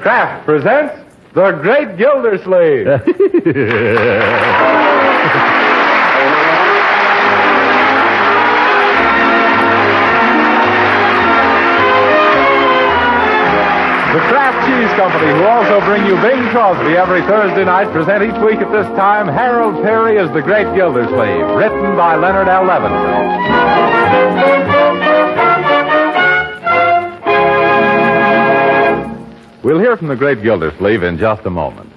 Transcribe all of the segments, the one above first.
Kraft presents The Great Gildersleeve. The Kraft Cheese Company, who also bring you Bing Crosby every Thursday night, present each week at this time Harold Peary as The Great Gildersleeve, written by Leonard L. Levinson. We'll hear from The Great Gildersleeve in just a moment.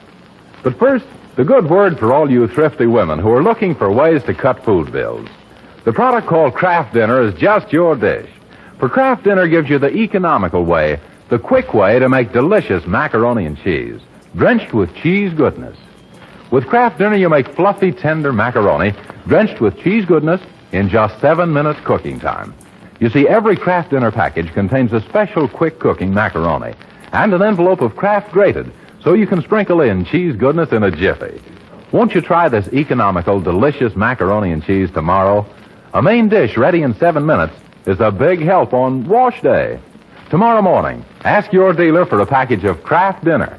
But first, the good word for all you thrifty women who are looking for ways to cut food bills. The product called Kraft Dinner is just your dish. For Kraft Dinner gives you the economical way, the quick way to make delicious macaroni and cheese, drenched with cheese goodness. With Kraft Dinner, you make fluffy, tender macaroni, drenched with cheese goodness in just 7 minutes cooking time. You see, every Kraft Dinner package contains a special quick cooking macaroni and an envelope of Kraft grated, so you can sprinkle in cheese goodness in a jiffy. Won't you try this economical, delicious macaroni and cheese tomorrow? A main dish ready in 7 minutes is a big help on wash day. Tomorrow morning, ask your dealer for a package of Kraft Dinner.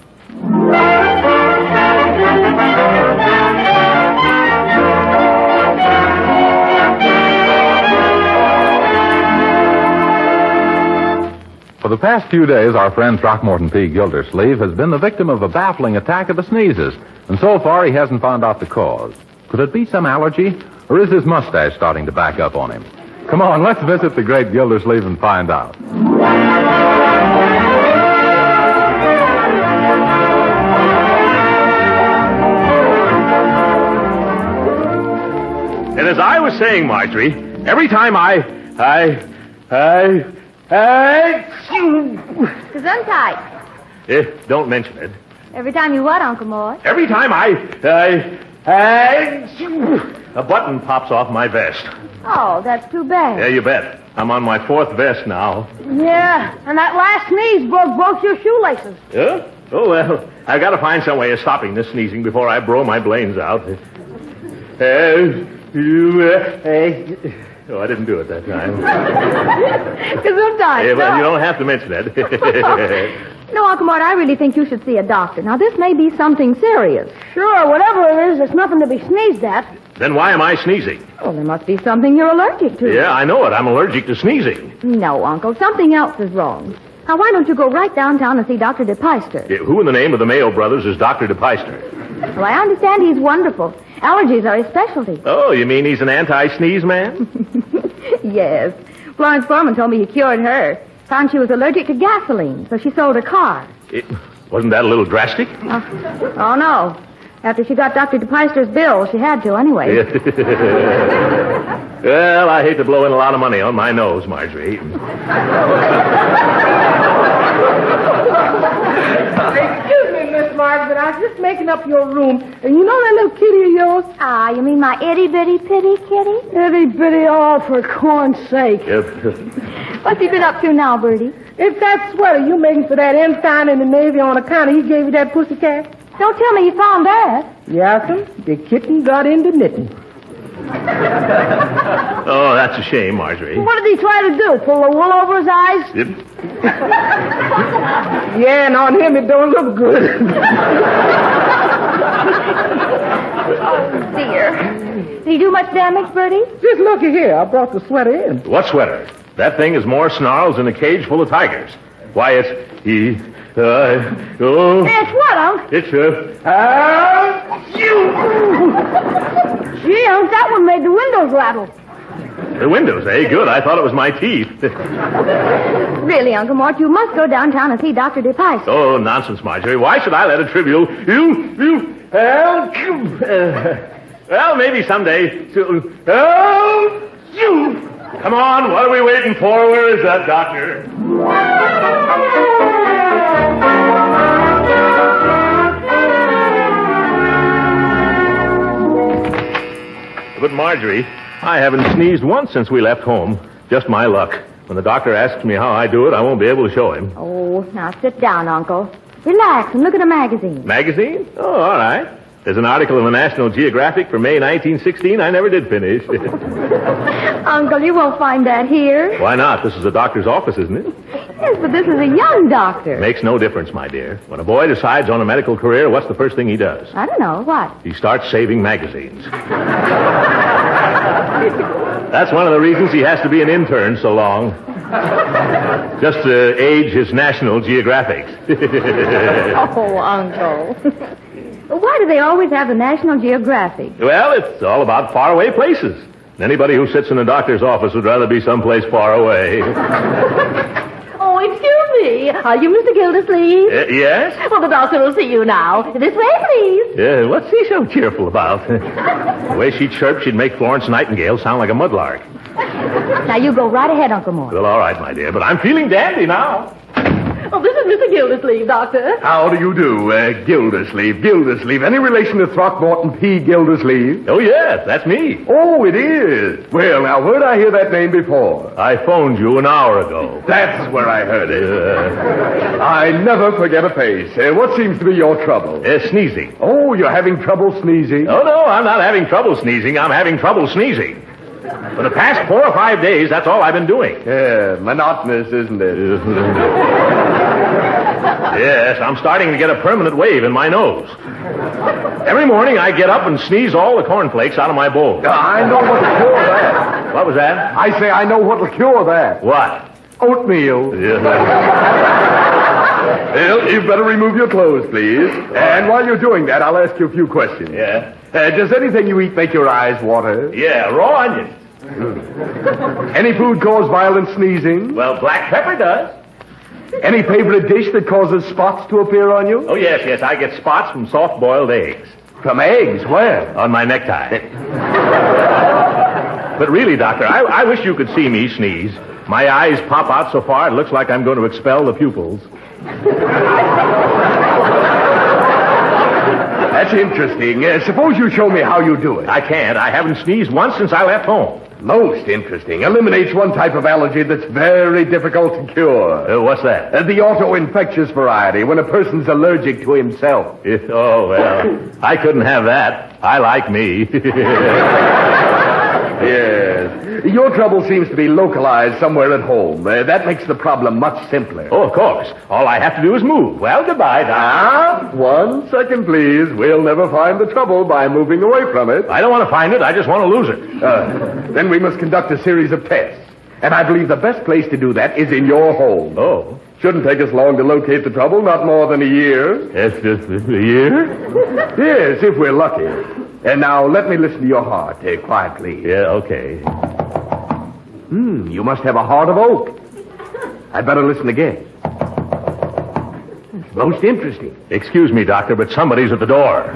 For the past few days, our friend Throckmorton P. Gildersleeve has been the victim of a baffling attack of the sneezes, and so far he hasn't found out the cause. Could it be some allergy, or is his mustache starting to back up on him? Come on, let's visit the Great Gildersleeve and find out. And as I was saying, Marjorie, every time Gesundheit. Don't mention it. Every time you what, Uncle Mort? Every time a button pops off my vest. Oh, that's too bad. Yeah, you bet. I'm on my 4th vest now. Yeah, and that last sneeze broke your shoelaces. Yeah? Oh, well, I got to find some way of stopping this sneezing before I blow my brains out. Oh, I didn't do it that time. Gesundheit. Yeah, but you don't have to mention it. No, Uncle Mort, I really think you should see a doctor. Now, this may be something serious. Sure, whatever it is, it's nothing to be sneezed at. Then why am I sneezing? Oh, there must be something you're allergic to. Yeah, I know it. I'm allergic to sneezing. No, Uncle, something else is wrong. Now, why don't you go right downtown and see Dr. DePeister? Yeah, who in the name of the Mayo brothers is Dr. DePeister? Well, I understand he's wonderful. Allergies are his specialty. Oh, you mean he's an anti-sneeze man? Yes. Florence Foreman told me he cured her. Found she was allergic to gasoline, so she sold her car. Wasn't that a little drastic? Oh, no. After she got Dr. DePeister's bill, she had to anyway. Well, I hate to blow in a lot of money on my nose, Marjorie. Excuse me, Miss Margaret, I was just making up your room. And you know that little kitty of yours? Ah, you mean my itty-bitty pitty kitty? Itty-bitty, oh, for corn's sake. What's he been up to now, Bertie? If that sweater you making for that ensign in the Navy on account of he gave you that pussycat? Don't tell me you found that. Yes'm, the kitten got into knitting. Oh, that's a shame, Marjorie. What did he try to do, pull the wool over his eyes? Yep. Yeah, and on him it don't look good. Oh, dear. Did he do much damage, Bertie? Just looky here, I brought the sweater in. What sweater? That thing is more snarls than a cage full of tigers. Why, it's... It's what, Unc? It's Gee, Unc, that one made the windows rattle. The windows, eh? Good. I thought it was my teeth. Really, Uncle Mort, you must go downtown and see Dr. DePeister. Oh, nonsense, Marjorie. Why should I let a trivial... Well, maybe someday... Come on, what are we waiting for? Where is that doctor? But, Marjorie, I haven't sneezed once since we left home. Just my luck. When the doctor asks me how I do it, I won't be able to show him. Oh, now sit down, Uncle. Relax and look at a magazine. Magazine? Oh, all right. There's an article in the National Geographic for May 1916 I never did finish. Uncle, you won't find that here. Why not? This is a doctor's office, isn't it? Yes, but this is a young doctor. Makes no difference, my dear. When a boy decides on a medical career, what's the first thing he does? I don't know. What? He starts saving magazines. That's one of the reasons he has to be an intern so long. Just to age his National Geographics. Oh, Uncle. Why do they always have the National Geographic? Well, it's all about faraway places. Anybody who sits in a doctor's office would rather be someplace far away. Oh, excuse me. Are you Mr. Gildersleeve? Yes? Well, the doctor will see you now. This way, please. Yeah, what's he so cheerful about? The way she chirped, she'd make Florence Nightingale sound like a mudlark. Now, you go right ahead, Uncle Mort. Well, all right, my dear, but I'm feeling dandy now. Oh, this is Mr. Gildersleeve, Doctor. How do you do, Gildersleeve? Gildersleeve. Any relation to Throckmorton P. Gildersleeve? Oh, yes, that's me. Oh, it is. Well, now, where'd I hear that name before? I phoned you an hour ago. That's where I heard it. I never forget a face. What seems to be your trouble? Sneezing. Oh, you're having trouble sneezing? Oh, no, I'm not having trouble sneezing. I'm having trouble sneezing. For the past 4 or 5 days, that's all I've been doing. Yeah, monotonous, isn't it? Yes, I'm starting to get a permanent wave in my nose. Every morning I get up and sneeze all the cornflakes out of my bowl. I know what'll cure that. What was that? I say I know what'll cure that. What? Oatmeal. Yeah. Well, you'd better remove your clothes, please. And while you're doing that, I'll ask you a few questions. Yeah? Does anything you eat make your eyes water? Yeah, raw onions. Any food cause violent sneezing? Well, black pepper does. Any favorite dish that causes spots to appear on you? Oh, yes, I get spots from soft-boiled eggs. From eggs? Where? On my necktie. But really, Doctor, I wish you could see me sneeze. My eyes pop out so far, it looks like I'm going to expel the pupils. That's interesting. Suppose you show me how you do it. I can't. I haven't sneezed once since I left home. Most interesting. Eliminates one type of allergy that's very difficult to cure. What's that? The auto-infectious variety, when a person's allergic to himself. Oh, well, I couldn't have that. I like me. Yes. Your trouble seems to be localized somewhere at home. That makes the problem much simpler. Oh, of course. All I have to do is move. Well, goodbye, Doc. 1 second, please. We'll never find the trouble by moving away from it. I don't want to find it. I just want to lose it. Then we must conduct a series of tests. And I believe the best place to do that is in your home. Oh. Shouldn't take us long to locate the trouble, not more than a year. It's just a year? Yes, if we're lucky. And now let me listen to your heart, quietly. Yeah, okay. You must have a heart of oak. I'd better listen again. It's most interesting. Excuse me, Doctor, but somebody's at the door.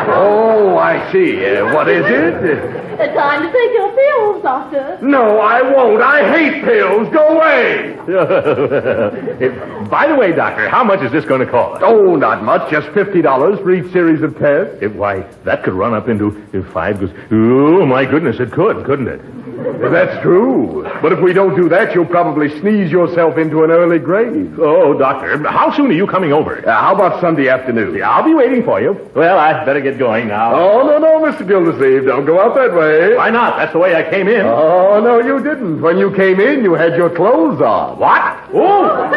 Oh, I see. What is it? It's time to take your pills, Doctor. No, I won't. I hate pills. Go away. By the way, Doctor, how much is this going to cost? Oh, not much. Just $50 for each series of tests. Why, that could run up into 5 goes... Oh, my goodness, it could, couldn't it? That's true. But if we don't do that, you'll probably sneeze yourself into an early grave. Oh, Doctor, how soon are you coming over? How about Sunday afternoon? Yeah, I'll be waiting for you. Well, I'd better get going now. Oh, no, Mr. Gildersleeve. Don't go out that way. Why not? That's the way I came in. Oh, no, you didn't. When you came in, you had your clothes on. What? Oh!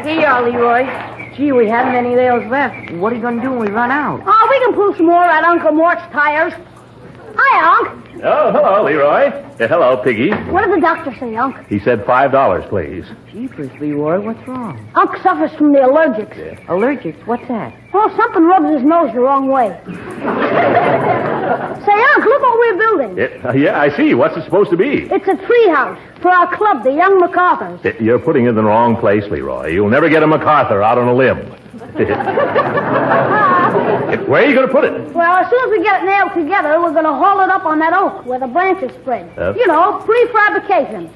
Here, Leroy. Gee, we haven't any nails left. What are you going to do when we run out? Oh, we can pull some more at Uncle Mort's tires. Hi, Unc. Oh, hello, Leroy. Hello, Piggy. What did the doctor say, Unc? He said $5, please. Jeepers, Leroy, what's wrong? Unc suffers from the allergics. Allergics? What's that? Oh, something rubs his nose the wrong way. Say, Unc, look what we're building. Yeah, I see. What's it supposed to be? It's a treehouse for our club, the Young MacArthurs. You're putting it in the wrong place, Leroy. You'll never get a MacArthur out on a limb. Where are you going to put it? Well, as soon as we get it nailed together, we're going to haul it up on that oak where the branches spread. You know, prefabrication.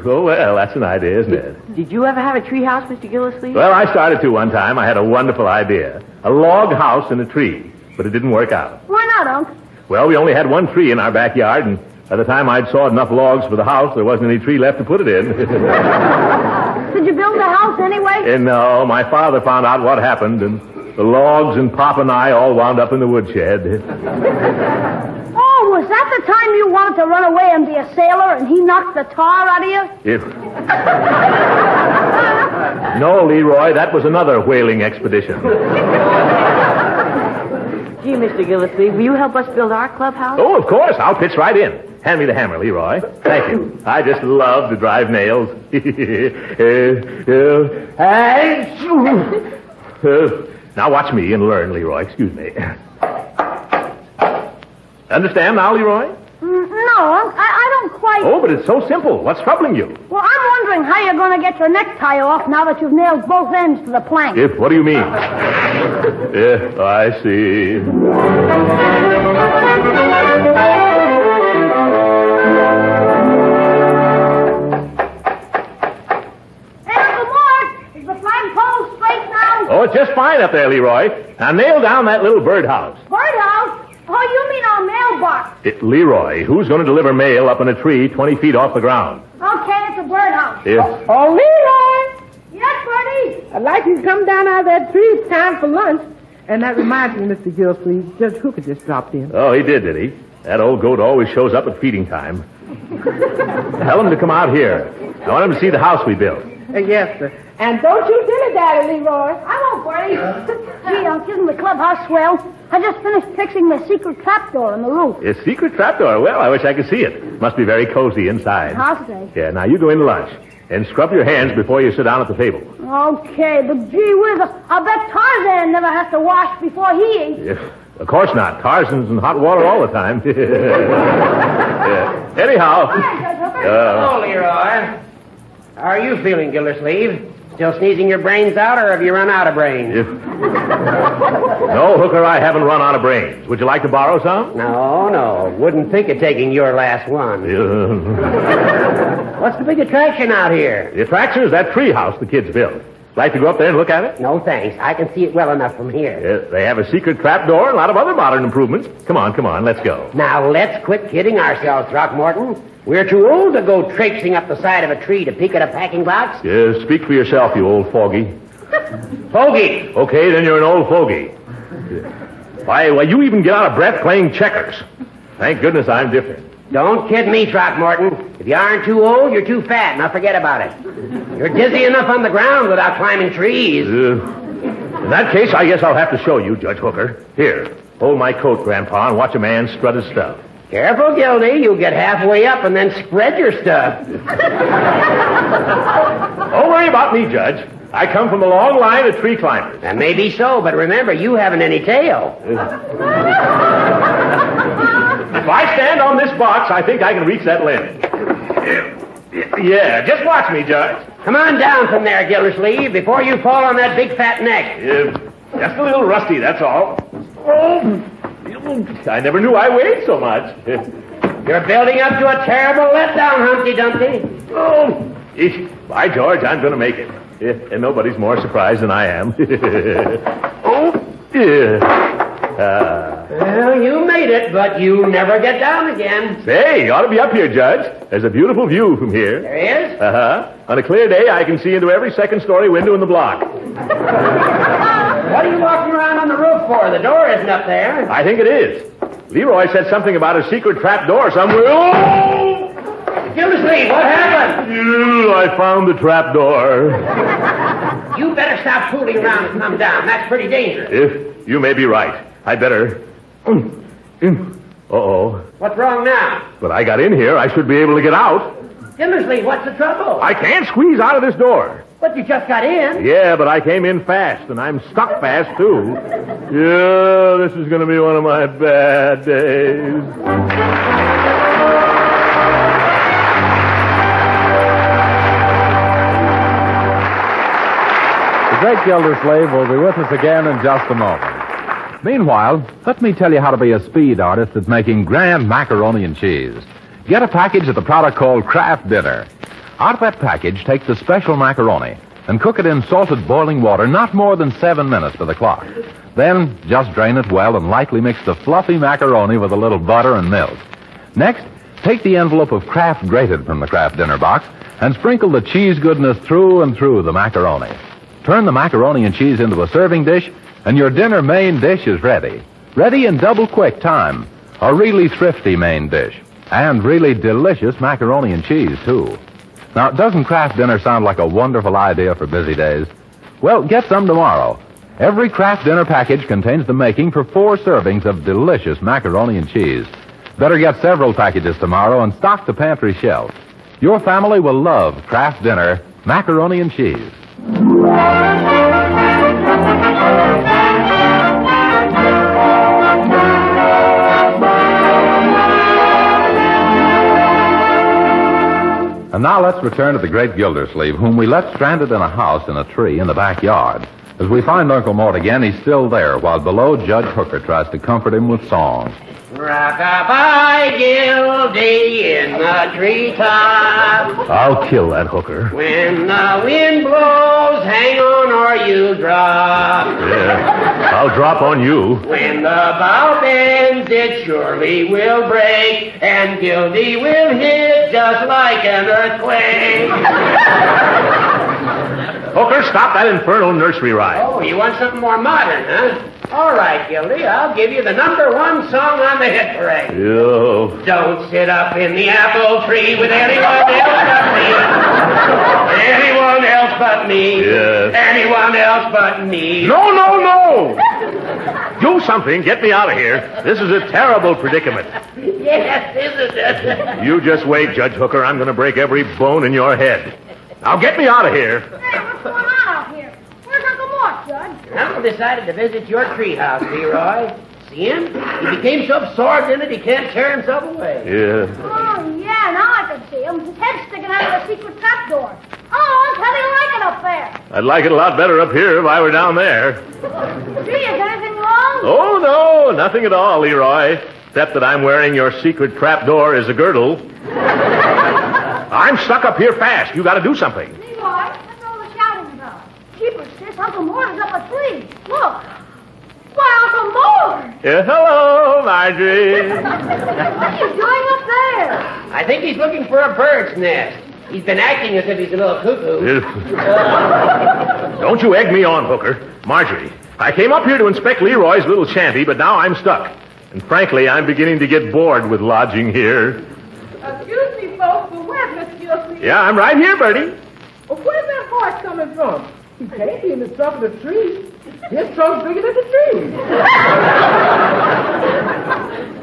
Oh, well, that's an idea, isn't it? Did you ever have a tree house, Mr. Gildersleeve? Well, I started to one time. I had a wonderful idea. A log house in a tree. But it didn't work out. Why not, Unc? Well, we only had one tree in our backyard, and by the time I'd sawed enough logs for the house, there wasn't any tree left to put it in. Did you build the house anyway? And no, my father found out what happened, and the logs and Pop and I all wound up in the woodshed. Oh, was that the time you wanted to run away and be a sailor and he knocked the tar out of you? No, Leroy, that was another whaling expedition. Gee, Mr. Gildersleeve, will you help us build our clubhouse? Oh, of course. I'll pitch right in. Hand me the hammer, Leroy. Thank you. I just love to drive nails. Now watch me and learn, Leroy. Excuse me. Understand now, Leroy? No, I don't quite... Oh, but it's so simple. What's troubling you? Well, I'm wondering how you're going to get your necktie off now that you've nailed both ends to the plank. What do you mean? I see. Hey, Uncle Mort, is the flagpole straight now? Oh, it's just fine up there, Leroy. Now nail down that little birdhouse. Birdhouse? Oh, you mean our mailbox? Leroy, who's going to deliver mail up in a tree 20 feet off the ground? Okay, it's a birdhouse. Oh, Leroy! Yes, Bertie? I'd like you to come down out of that tree. It's time for lunch. And that reminds me, Mr. Gilsleeve, Judge Hooker just dropped in. Oh, he did he? That old goat always shows up at feeding time. Tell him to come out here. I want him to see the house we built. Yes, sir. And don't you dilly-dally, Leroy. I won't, Bertie. Gee, isn't the clubhouse swell? I just finished fixing the secret trapdoor in the roof. A secret trapdoor? Well, I wish I could see it. Must be very cozy inside. I'll say. Yeah, now you go into lunch. And scrub your hands before you sit down at the table. Okay, but gee whiz, I bet Tarzan never has to wash before he eats. Yeah, of course not. Tarzan's in hot water all the time. Yeah. Anyhow. Hi, Judge Hooker. Hello, Leroy. How are you feeling, Gildersleeve? Still sneezing your brains out, or have you run out of brains? No, Hooker, I haven't run out of brains. Would you like to borrow some? No. Wouldn't think of taking your last one. What's the big attraction out here? The attraction is that tree house the kids built. Like to go up there and look at it? No, thanks. I can see it well enough from here. They have a secret trapdoor and a lot of other modern improvements. Come on, let's go. Now, let's quit kidding ourselves, Throckmorton. We're too old to go traipsing up the side of a tree to peek at a packing box. Speak for yourself, you old fogey. Fogey! Okay, then you're an old fogey. Why, you even get out of breath playing checkers. Thank goodness I'm different. Don't kid me, Throckmorton. If you aren't too old, you're too fat. Now forget about it. You're dizzy enough on the ground without climbing trees. In that case, I guess I'll have to show you, Judge Hooker. Here, hold my coat, Grandpa, and watch a man strut his stuff. Careful, Gildy. You'll get halfway up and then spread your stuff. Don't worry about me, Judge. I come from a long line of tree climbers. That may be so, but remember, you haven't any tail. If I stand on this box, I think I can reach that limb. Yeah, just watch me, Judge. Come on down from there, Gildersleeve, before you fall on that big fat neck. Just a little rusty, that's all. Oh, I never knew I weighed so much. You're building up to a terrible letdown, Humpty Dumpty. Oh, by George, I'm going to make it. And nobody's more surprised than I am. Oh, yeah. Well, you made it, but you never get down again. Say, you ought to be up here, Judge. There's a beautiful view from here. There is? Uh-huh. On a clear day, I can see into every second-story window in the block. What are you walking around on the roof for? The door isn't up there. I think it is. Leroy said something about a secret trap door somewhere. Oh! Gildersleeve, what happened? I found the trap door. You better stop fooling around and come down. That's pretty dangerous. If you may be right. I'd better... Uh-oh. What's wrong now? But I got in here. I should be able to get out. Gildersleeve, what's the trouble? I can't squeeze out of this door. But you just got in. Yeah, but I came in fast, and I'm stuck fast, too. Yeah, this is going to be one of my bad days. The great Gildersleeve will be with us again in just a moment. Meanwhile, let me tell you how to be a speed artist at making grand macaroni and cheese. Get a package of the product called Kraft Dinner. Out of that package, take the special macaroni and cook it in salted boiling water not more than 7 minutes by the clock. Then just drain it well and lightly mix the fluffy macaroni with a little butter and milk. Next, take the envelope of Kraft grated from the Kraft dinner box and sprinkle the cheese goodness through and through the macaroni. Turn the macaroni and cheese into a serving dish, and your dinner main dish is ready. Ready in double quick time. A really thrifty main dish. And really delicious macaroni and cheese, too. Now, doesn't Kraft dinner sound like a wonderful idea for busy days? Well, get some tomorrow. Every Kraft dinner package contains the making for 4 servings of delicious macaroni and cheese. Better get several packages tomorrow and stock the pantry shelf. Your family will love Kraft dinner, macaroni and cheese. And now let's return to the great Gildersleeve, whom we left stranded in a house in a tree in the backyard. As we find Uncle Mort again, he's still there, while below Judge Hooker tries to comfort him with song. Rock-a-bye, Gildy, in the treetop. I'll kill that hooker. When the wind blows, hang on or you drop. Yeah, I'll drop on you. When the bow bends, it surely will break, and Gildy will hit just like an earthquake. Hooker, stop that infernal nursery rhyme. Oh, you want something more modern, huh? All right, Gildy, I'll give you the #1 song on the hit parade. Yo. Don't sit up in the apple tree with anyone else but me. Anyone else but me. Yes. Anyone else but me. No, no, no! Do something. Get me out of here. This is a terrible predicament. Yes, isn't it? You just wait, Judge Hooker. I'm going to break every bone in your head. Now get me out of here. Hey, what's going on out here? Where's Uncle Mort, Judge? Uncle decided to visit your treehouse, Leroy. See him? He became so absorbed in it he can't tear himself away. Yeah. Oh, yeah, now I can see him. His head sticking out of the secret trapdoor. Oh, how do you like it up there? I'd like it a lot better up here if I were down there. Gee, is anything wrong? Oh, no, nothing at all, Leroy. Except that I'm wearing your secret trapdoor as a girdle. I'm stuck up here fast. You got to do something. Leroy, that's all the shouting about. Keepers, sis, Uncle Mort is up a tree. Look. Why, Uncle Mort! Yeah, hello, Marjorie. What are you doing up there? I think he's looking for a bird's nest. He's been acting as if he's a little cuckoo. Don't you egg me on, Hooker. Marjorie, I came up here to inspect Leroy's little shanty, but now I'm stuck. And frankly, I'm beginning to get bored with lodging here. Excuse me, folks, but where's Miss Gilsey? Yeah, I'm right here, Bertie. Well, where's that horse coming from? He can't be in the trunk of the tree. His trunk's bigger than the tree.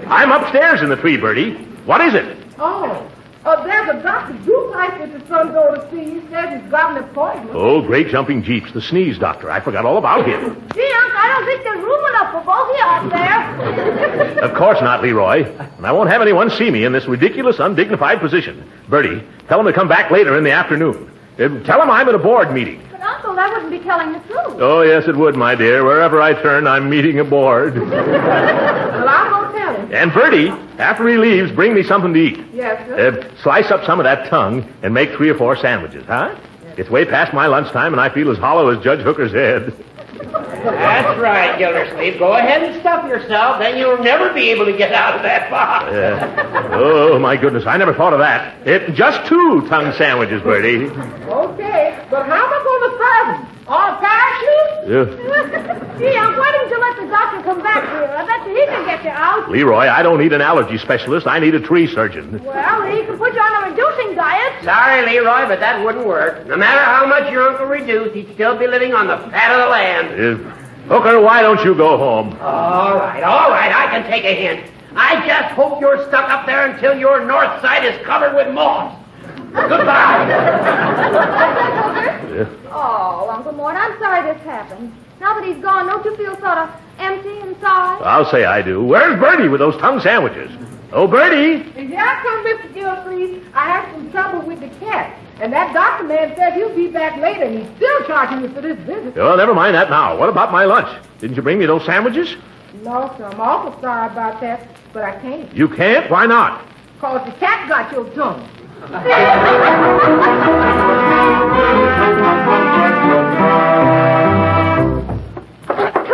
I'm upstairs in the tree, Bertie. What is it? There's a Dr. Goodlife at the front door to see. He says he's got an appointment. Oh, great jumping jeeps, the sneeze doctor. I forgot all about him. Gee, Uncle, I don't think there's room enough for both of you up there. Of course not, Leroy. And I won't have anyone see me in this ridiculous, undignified position. Bertie, tell him to come back later in the afternoon. Tell him I'm at a board meeting. But, Uncle, that wouldn't be telling the truth. Oh, yes, it would, my dear. Wherever I turn, I'm meeting a board. Well, I'm going to tell him. And Bertie, after he leaves, bring me something to eat. Yes, sir. Slice up some of that tongue and make 3 or 4 sandwiches, huh? It's way past my lunchtime, and I feel as hollow as Judge Hooker's head. That's right, Gildersleeve. Go ahead and stuff yourself, then you'll never be able to get out of that box. Oh, my goodness, I never thought of that. Just 2 tongue sandwiches, Bertie. Okay, but how am I going to serve him? On parachute? Gee, Uncle, why didn't you let the doctor come back here? I bet you he can get you out. Leroy, I don't need an allergy specialist. I need a tree surgeon. Well, he can put you on a reducing diet. Sorry, Leroy, but that wouldn't work. No matter how much your uncle reduced, he'd still be living on the fat of the land. Hooker, why don't you go home? All right, I can take a hint. I just hope you're stuck up there until your north side is covered with moss. Goodbye. Oh, Uncle Mort, I'm sorry this happened. Now that he's gone, don't you feel sort of empty inside? I'll say I do. Where's Bertie with those tongue sandwiches? Oh, Bertie! Here I come, Mr. Gilsleeve. I had some trouble with the cat. And that doctor man said he'll be back later, and he's still charging me for this visit. Well, never mind that now. What about my lunch? Didn't you bring me those sandwiches? No, sir. I'm awful sorry about that, but I can't. You can't? Why not? Because the cat got your tongue. Come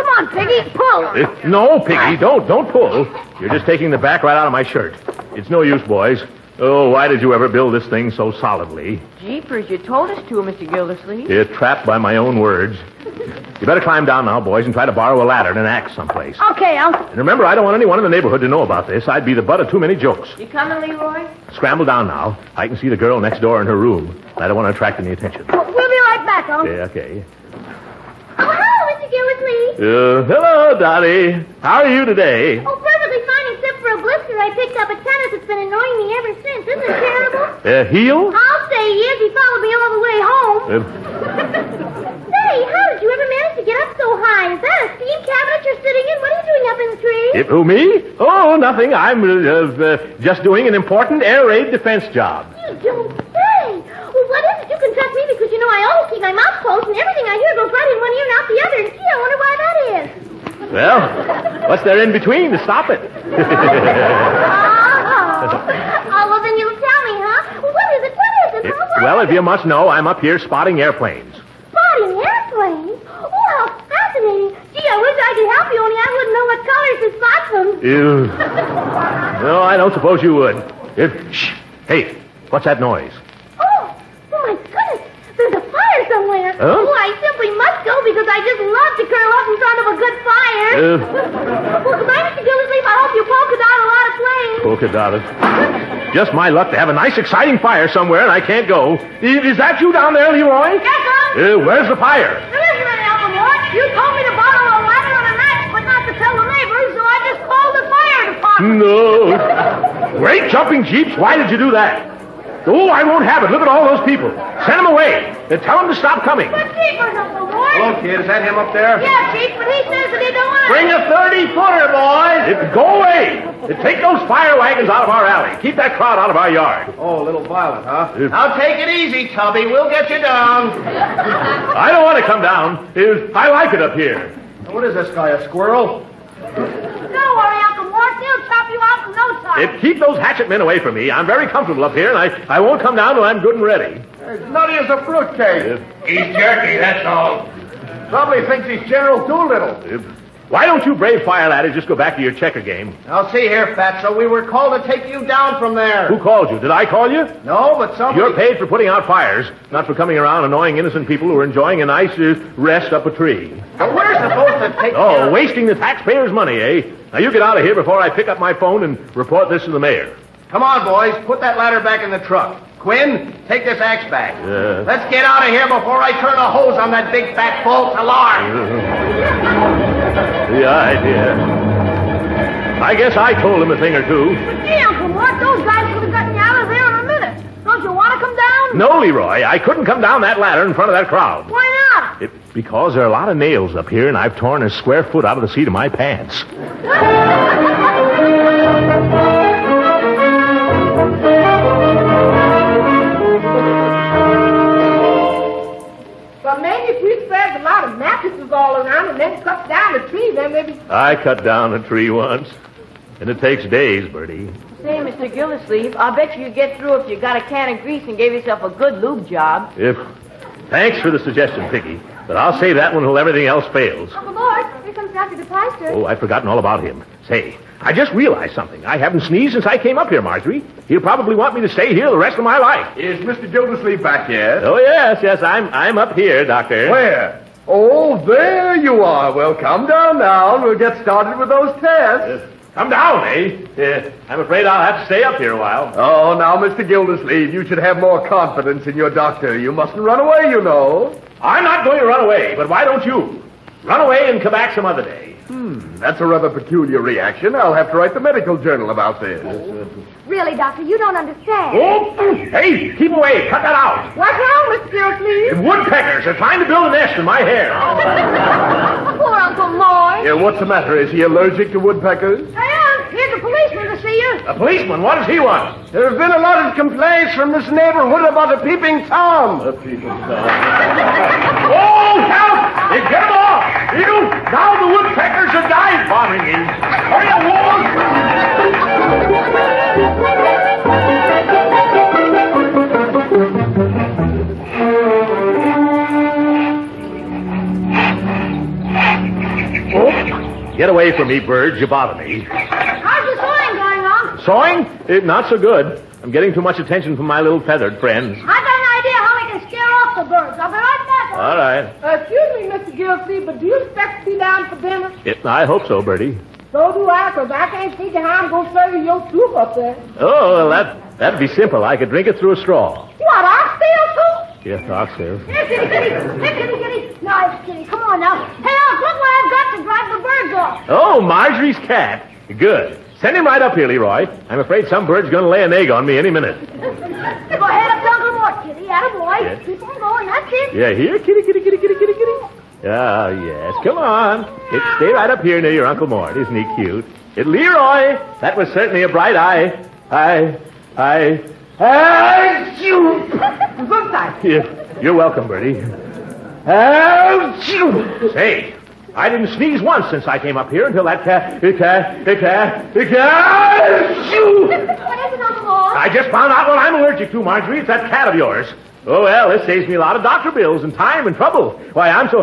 on, on, Piggy. Pull. No, Piggy, don't pull. You're just taking the back right out of my shirt. It's no use, boys. Oh, why did you ever build this thing so solidly? Jeepers, you told us to, Mr. Gildersleeve. You're trapped by my own words. You better climb down now, boys, and try to borrow a ladder and an axe someplace. Okay, Uncle. And remember, I don't want anyone in the neighborhood to know about this. I'd be the butt of too many jokes. You coming, Leroy? Scramble down now. I can see the girl next door in her room. I don't want to attract any attention. We'll be right back, Uncle. Yeah, okay. Oh, hello, Mr. Gildersleeve. Hello, Dottie. How are you today? Oh, perfectly fine, except for a blister I picked up at tennis that's been annoying me ever since. Isn't it terrible? Heel? I'll say he is. He followed me all the way home. Say, how did you ever manage to get up so high? Is that a steam cabinet you're sitting in? What are you doing up in the tree? Who, me? Oh, nothing. I'm just doing an important air raid defense job. You don't say. Well, what is it? You can trust me because, I always keep my mouth closed and everything I hear goes right in one ear and out the other. And gee, I wonder why that is. Well, what's there in between to stop it? Oh, well, then you'll tell me, huh? Well, what is it? What is it? Huh? Well, if you must know, I'm up here spotting airplanes. Spotting airplanes? Oh, how fascinating. Gee, I wish I could help you, only I wouldn't know what colors to spot them. No, I don't suppose you would. Shh. Hey, what's that noise? Oh, my goodness. There's a fire somewhere. Huh? Oh, I simply must go because I just love to curl up in front of a good fire. Well, goodbye, Mr. Gildersleeve. I hope you polka dot a lot of planes. Polka dotted. Just my luck to have a nice, exciting fire somewhere, and I can't go. Is that you down there, Leroy? Yes, Uncle. Where's the fire? There isn't any, Uncle Mort. You told me to borrow a ladder and a match, but not to tell the neighbors, so I just called the fire department. No. Great jumping jeeps. Why did you do that? Oh, I won't have it. Look at all those people. Send them away. Tell them to stop coming. But Jeepers, Uncle Mort. Hello, kid. Is that him up there? Yeah, Chief, but he says that he don't want Bring a 30-footer, boys. Go away. Take those fire wagons out of our alley. Keep that crowd out of our yard. Oh, a little violent, huh? Now take it easy, Tubby. We'll get you down. I don't want to come down. I like it up here. What is this guy, a squirrel? Don't worry, Uncle Mort. He'll chop you out in no time. Keep those hatchet men away from me. I'm very comfortable up here, and I won't come down till I'm good and ready. As nutty as a fruitcake. He's jerky, that's all. Probably thinks he's General Doolittle. Why don't you brave fire, laddie, just go back to your checker game? Now, see here, Fatso. We were called to take you down from there. Who called you? Did I call you? No, but somebody... You're paid for putting out fires, not for coming around annoying innocent people who are enjoying a nice rest up a tree. But we're supposed to take care Oh, of... wasting the taxpayers' money, eh? Now, you get out of here before I pick up my phone and report this to the mayor. Come on, boys. Put that ladder back in the truck. Quinn, take this axe back. Let's get out of here before I turn a hose on that big fat false alarm. The idea. I guess I told him a thing or two. Gee, Uncle Mort, those guys could have gotten you out of there in a minute. Don't you want to come down? No, Leroy, I couldn't come down that ladder in front of that crowd. Why not? Because there are a lot of nails up here, and I've torn a square foot out of the seat of my pants. But maybe if we spread a lot of mattresses all around and then cut down the tree, then maybe... I cut down a tree once, and it takes days, Bertie. Say, Mr. Gildersleeve, I'll bet you get through if you got a can of grease and gave yourself a good lube job. Thanks for the suggestion, Piggy, but I'll save that one until everything else fails. Uncle Mort, here comes Dr. DePeister. Oh, I've forgotten all about him. Say, I just realized something. I haven't sneezed since I came up here, Marjorie. He'll probably want me to stay here the rest of my life. Is Mr. Gildersleeve back yet? Oh, yes, I'm up here, Doctor. Where? Oh, there you are. Well, come down now, and we'll get started with those tests. Come down, eh? I'm afraid I'll have to stay up here a while. Oh, now, Mr. Gildersleeve, you should have more confidence in your doctor. You mustn't run away, you know. I'm not going to run away, but why don't you? Run away and come back some other day. That's a rather peculiar reaction. I'll have to write the medical journal about this. Really, Doctor, you don't understand. Oh, hey, keep away. Cut that out. What's wrong, Mr. Gildersleeve? Woodpeckers are trying to build a nest in my hair. Poor Uncle Mort. Yeah, what's the matter? Is he allergic to woodpeckers? Here's a policeman to see you. A policeman? What does he want? There have been a lot of complaints from this neighborhood about a peeping Tom. A peeping Tom. Oh, help! Get him off! Now the woodpeckers are dive bombing me. Hurry up, Wolf! Get away from me, birds. You bother me. How's your sewing going, Unc? Sawing? Not so good. I'm getting too much attention from my little feathered friends. I've got an idea how we can scare off the birds. I'll be right back. All right. Excuse me, Mr. Gilsleeve, but do you expect to be down for dinner? I hope so, Bertie. So do I, because I can't figure how I'm going to serve you your soup up there. Oh, well, that'd be simple. I could drink it through a straw. What, oxtail soup? Yes, oxtail. Here, Kitty. Here, Kitty. Nice, Kitty. Come on now. Hey, Unc, look what I've got to drive the birds off. Oh, Marjorie's cat. Good. Send him right up here, Leroy. I'm afraid some bird's going to lay an egg on me any minute. Go ahead up to Uncle Mort, Kitty. Attaboy. Yes. Keep on going. That's it. Yeah, here, kitty. Ah, yes. Come on. Stay right up here near your Uncle Mort. Isn't he cute? Leroy, that was certainly a bright eye. Shoot! Good sight. You're welcome, Bertie. Shoot! Say, I didn't sneeze once since I came up here until that shoot! What is it, Uncle Mort? I just found out what I'm allergic to, Marjorie. It's that cat of yours. Oh, well, this saves me a lot of doctor bills and time and trouble. Why, I'm so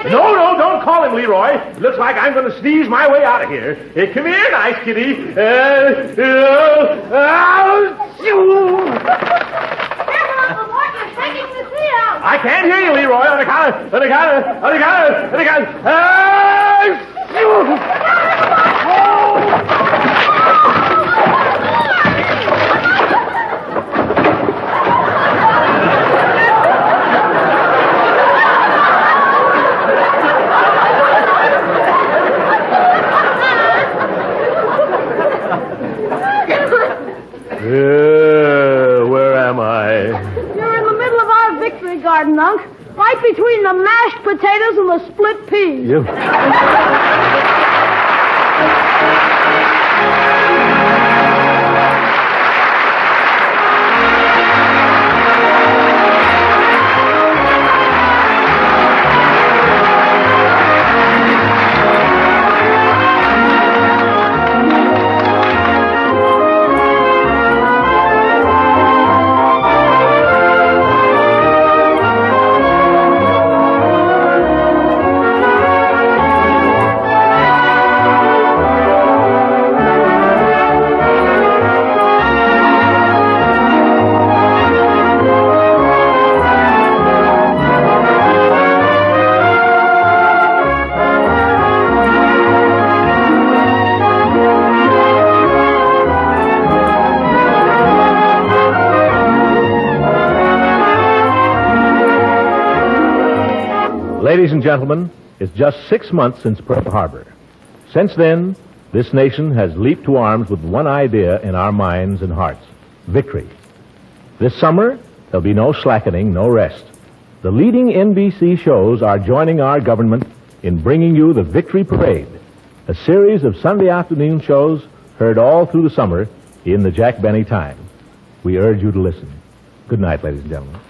No, don't call him, Leroy. It looks like I'm going to sneeze my way out of here. Come here, nice kitty. I can't hear you, Leroy. On account where am I? You're in the middle of our victory garden, Unc. Right between the mashed potatoes and the split peas. Ladies and gentlemen, it's just 6 months since Pearl Harbor. Since then, this nation has leaped to arms with one idea in our minds and hearts: victory. This summer, there'll be no slackening, no rest. The leading NBC shows are joining our government in bringing you the Victory Parade, a series of Sunday afternoon shows heard all through the summer in the Jack Benny time. We urge you to listen. Good night, ladies and gentlemen.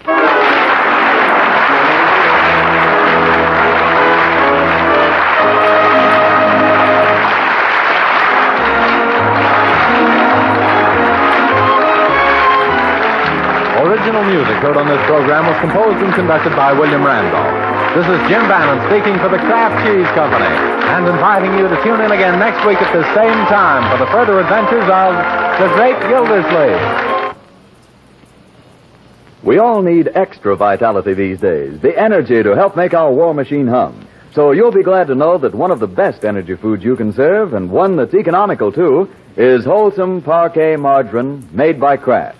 Original music heard on this program was composed and conducted by William Randolph. This is Jim Bannon speaking for the Kraft Cheese Company and inviting you to tune in again next week at the same time for the further adventures of the Great Gildersleeve. We all need extra vitality these days, the energy to help make our war machine hum. So you'll be glad to know that one of the best energy foods you can serve, and one that's economical too, is wholesome parquet margarine made by Kraft.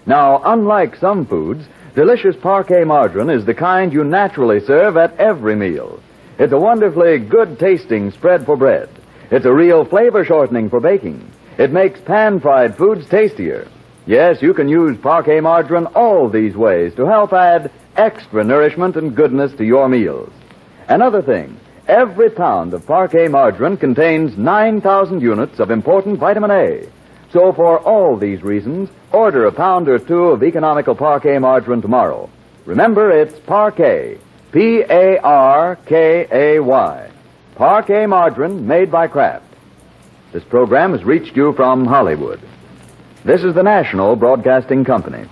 Now, unlike some foods, delicious parquet margarine is the kind you naturally serve at every meal. It's a wonderfully good-tasting spread for bread. It's a real flavor shortening for baking. It makes pan-fried foods tastier. Yes, you can use parquet margarine all these ways to help add extra nourishment and goodness to your meals. Another thing, every pound of parquet margarine contains 9,000 units of important vitamin A. So for all these reasons, order a pound or two of economical parquet margarine tomorrow. Remember, it's parquet, P-A-R-K-A-Y. Parquet margarine made by Kraft. This program has reached you from Hollywood. This is the National Broadcasting Company.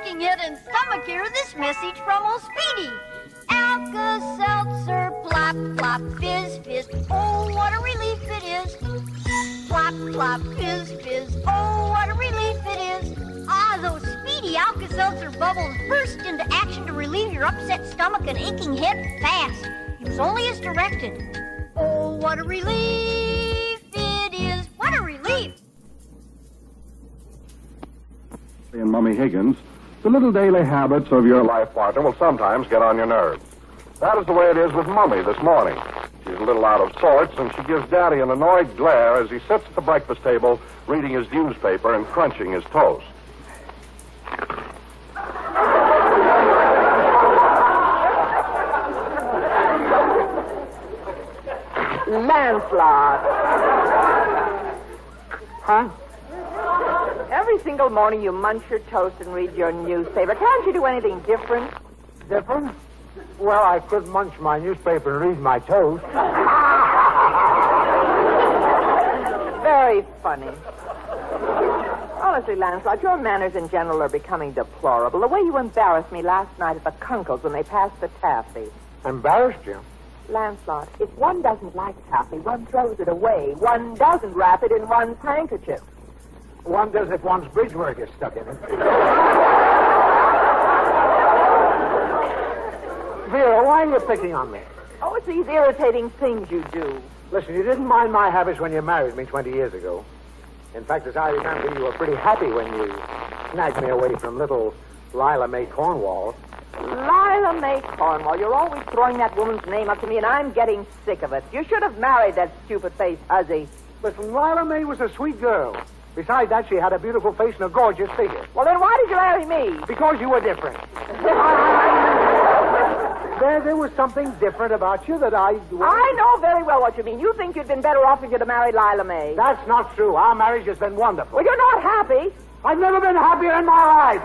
aching head and stomach, hear this message from old Speedy. Alka-Seltzer, plop, plop, fizz, fizz. Oh, what a relief it is. Plop, plop, fizz, fizz. Oh, what a relief it is. Ah, those Speedy Alka-Seltzer bubbles burst into action to relieve your upset stomach and aching head fast. Use only as directed. Oh, what a relief it is. What a relief. And Mummy Higgins, the little daily habits of your life partner will sometimes get on your nerves. That is the way it is with Mummy this morning. She's a little out of sorts, and she gives Daddy an annoyed glare as he sits at the breakfast table reading his newspaper and crunching his toast. Lancelot. Huh? Every single morning you munch your toast and read your newspaper. Can't you do anything different? Different? Well, I could munch my newspaper and read my toast. Very funny. Honestly, Lancelot, your manners in general are becoming deplorable. The way you embarrassed me last night at the Kunkel's when they passed the taffy. Embarrassed you? Lancelot, if one doesn't like taffy, one throws it away. One doesn't wrap it in one's handkerchief. One does if one's bridge work is stuck in it. Vera, why are you picking on me? Oh, it's these irritating things you do. Listen, you didn't mind my habits when you married me 20 years ago. In fact, as I remember, you were pretty happy when you snagged me away from little Lila Mae Cornwall. Lila Mae Cornwall, you're always throwing that woman's name up to me, and I'm getting sick of it. You should have married that stupid-faced hussy. Listen, Lila Mae was a sweet girl. Besides that, she had a beautiful face and a gorgeous figure. Well, then why did you marry me? Because you were different. There was something different about you that I know very well what you mean. You think you'd been better off if you'd have married Lila Mae. That's not true. Our marriage has been wonderful. Well, you're not happy. I've never been happier in my life.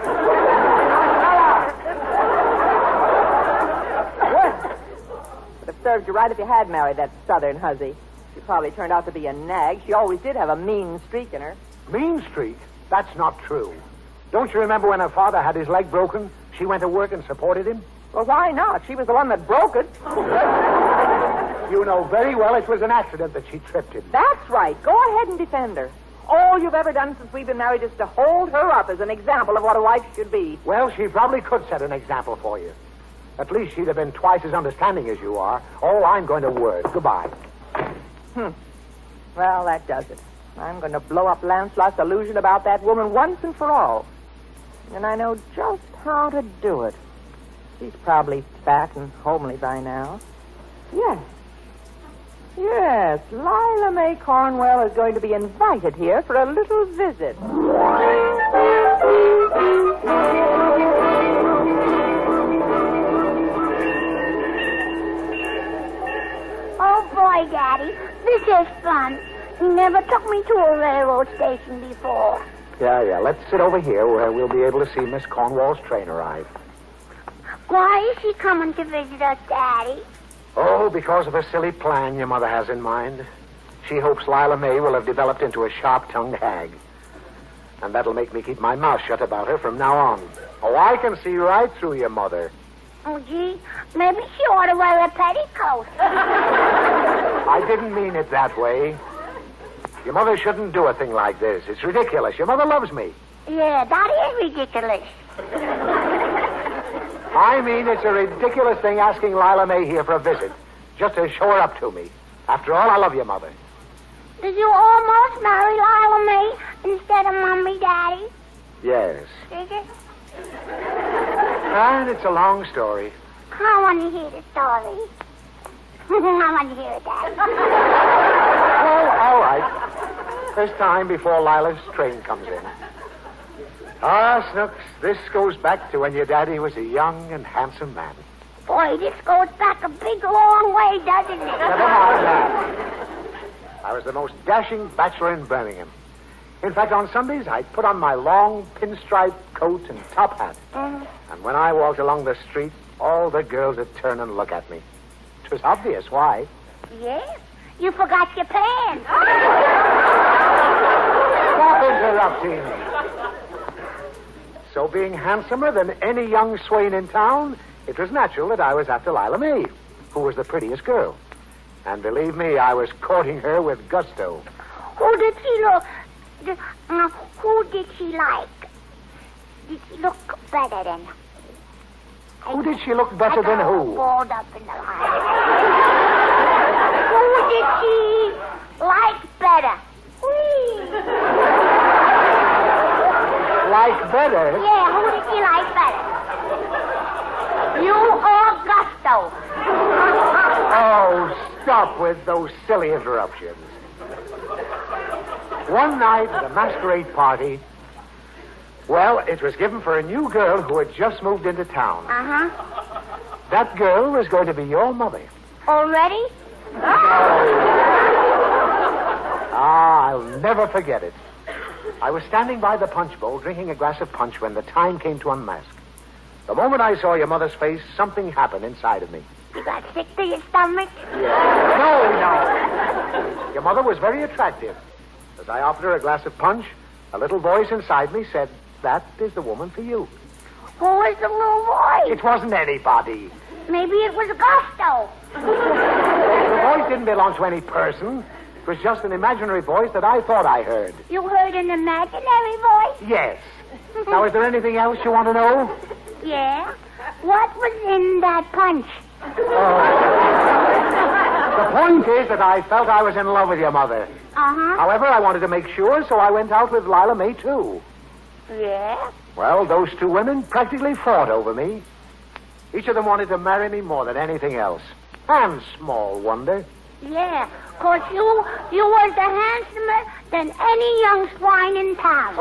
Would have served you right if you had married that southern hussy. She probably turned out to be a nag. She always did have a mean streak in her. Mean streak? That's not true. Don't you remember when her father had his leg broken? She went to work and supported him? Well, why not? She was the one that broke it. You know very well it was an accident that she tripped him. That's right. Go ahead and defend her. All you've ever done since we've been married is to hold her up as an example of what a wife should be. Well, she probably could set an example for you. At least she'd have been twice as understanding as you are. Oh, I'm going to work. Goodbye. Well, that does it. I'm going to blow up Lancelot's illusion about that woman once and for all. And I know just how to do it. She's probably fat and homely by now. Yes. Yes, Lila Mae Cornwell is going to be invited here for a little visit. Oh, boy, Daddy, this is fun. You never took me to a railroad station before. Yeah. Let's sit over here where we'll be able to see Miss Cornwall's train arrive. Why is she coming to visit us, Daddy? Oh, because of a silly plan your mother has in mind. She hopes Lila Mae will have developed into a sharp-tongued hag. And that'll make me keep my mouth shut about her from now on. Oh, I can see right through your mother. Oh, gee, maybe she ought to wear a petticoat. I didn't mean it that way. Your mother shouldn't do a thing like this. It's ridiculous. Your mother loves me. Yeah, that is ridiculous. I mean, it's a ridiculous thing asking Lila Mae here for a visit, just to show her up to me. After all, I love your mother. Did you almost marry Lila Mae instead of Mommy, Daddy? Yes. Did you? And it's a long story. I want to hear the story. I want to hear it, Daddy. Oh, all right. This time before Lila's train comes in. Ah, Snooks, this goes back to when your daddy was a young and handsome man. Boy, this goes back a big, long way, doesn't it? Never mind that. I was the most dashing bachelor in Birmingham. In fact, on Sundays, I'd put on my long pinstripe coat and top hat. And when I walked along the street, all the girls would turn and look at me. It was obvious why. Yes? You forgot your pants. Stop interrupting me. So being handsomer than any young swain in town, it was natural that I was after Lila May, who was the prettiest girl. And believe me, I was courting her with gusto. Who did she look? Who did she like? Did she look better than? Who did she look better than who? Balled up in the line. Who did she like better? Like better? Yeah, who did she like better? You or Gusto? Oh, stop with those silly interruptions. One night at a masquerade party, well, it was given for a new girl who had just moved into town. Uh-huh. That girl was going to be your mother. Already? I'll never forget it. I was standing by the punch bowl drinking a glass of punch when the time came to unmask. The moment I saw your mother's face, something happened inside of me. You got sick to your stomach? No. Your mother was very attractive. As I offered her a glass of punch, a little voice inside me said, "That is the woman for you." Who was the little voice? It wasn't anybody. Maybe it was Gusto. The voice didn't belong to any person. It was just an imaginary voice that I thought I heard. You heard an imaginary voice? Yes. Now, is there anything else you want to know? Yeah. What was in that punch? The point is that I felt I was in love with your mother. Uh-huh. However, I wanted to make sure, so I went out with Lila May, too. Yeah? Well, those two women practically fought over me. Each of them wanted to marry me more than anything else. And small wonder. Yeah, 'cause you was the handsomer than any young swine in town.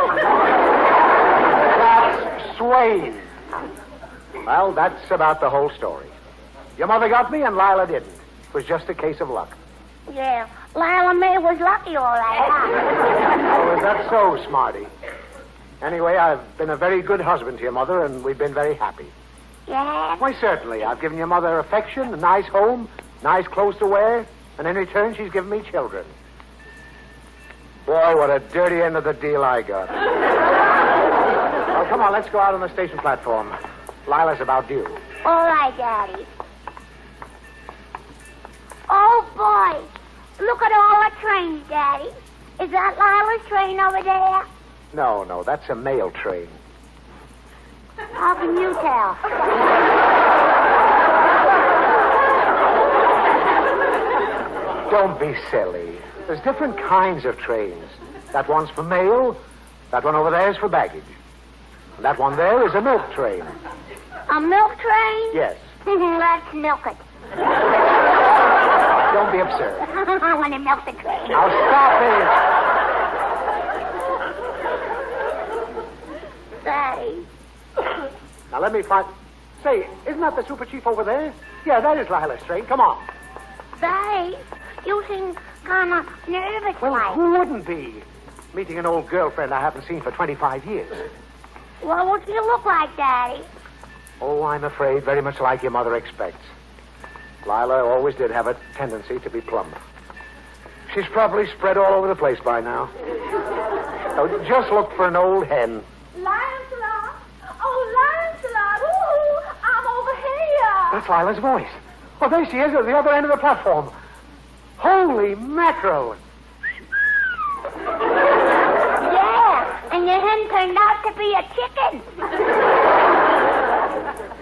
That's Swain. Well, that's about the whole story. Your mother got me and Lila didn't. It was just a case of luck. Yeah, Lila May was lucky, all right, huh? Oh, is that so, Smarty? Anyway, I've been a very good husband to your mother, and we've been very happy. Yeah? Why, certainly. I've given your mother affection, a nice home, nice clothes to wear, and in return, she's given me children. Boy, what a dirty end of the deal I got. Well, come on, let's go out on the station platform. Lila's about due. All right, Daddy. Oh, boy. Look at all the trains, Daddy. Is that Lila's train over there? No, that's a mail train. How can you tell? Don't be silly. There's different kinds of trains. That one's for mail. That one over there is for baggage. And that one there is a milk train. A milk train? Yes. Let's milk it. Don't be absurd. I want to milk the train. Now stop it. Daddy. Now let me find... Say, isn't that the super chief over there? Yeah, that is Lila's train. Come on. Daddy, you seem kind of nervous Well, like. who wouldn't be? Meeting an old girlfriend I haven't seen for 25 years. Well, what do you look like, Daddy? Oh, I'm afraid very much like your mother expects. Lila always did have a tendency to be plump. She's probably spread all over the place by now. Oh, just look for an old hen. Lancelot! Oh, Lancelot! Ooh, I'm over here! That's Lila's voice. Oh, there she is at the other end of the platform. Holy mackerel! Yeah, and your hen turned out to be a chicken.